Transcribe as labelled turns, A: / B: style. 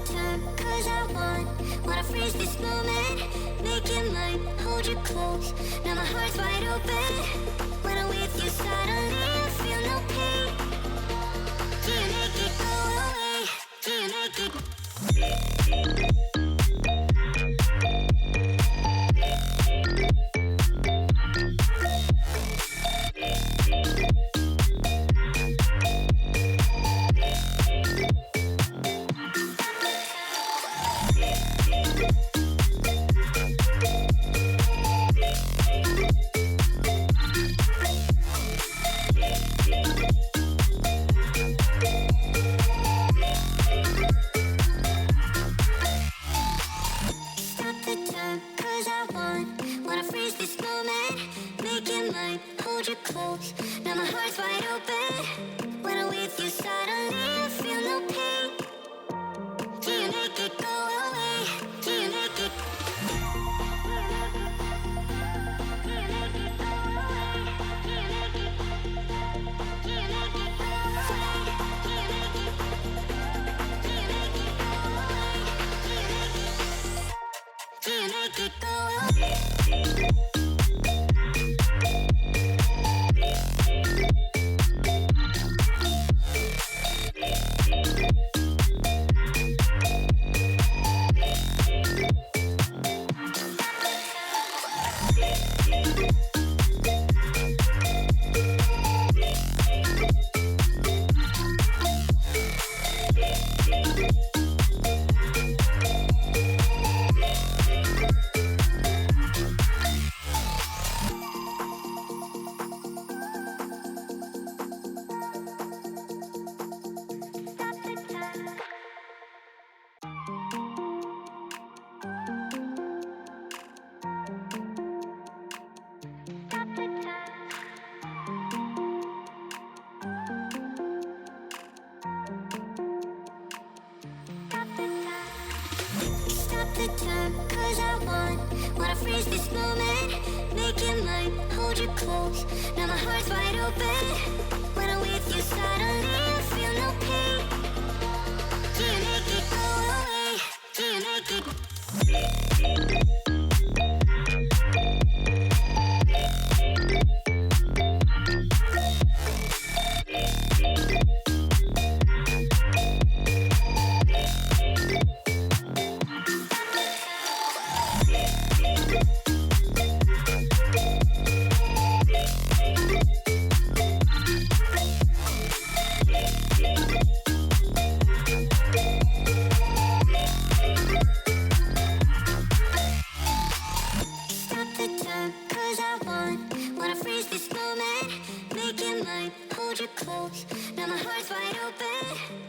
A: time, 'cause I wanna freeze this moment. Make it mine, hold you close. Now my heart's wide open. When I'm with you, suddenly I feel no pain. Do you make it go away? Do you make it? The time, 'cause I wanna freeze this moment. Make it mine, hold you close. Now my heart's wide open. When I'm with you, suddenly I feel no pain. Do you make it go away? Do you make it? Wanna freeze this moment, make it mine, hold you close. Now my heart's wide open.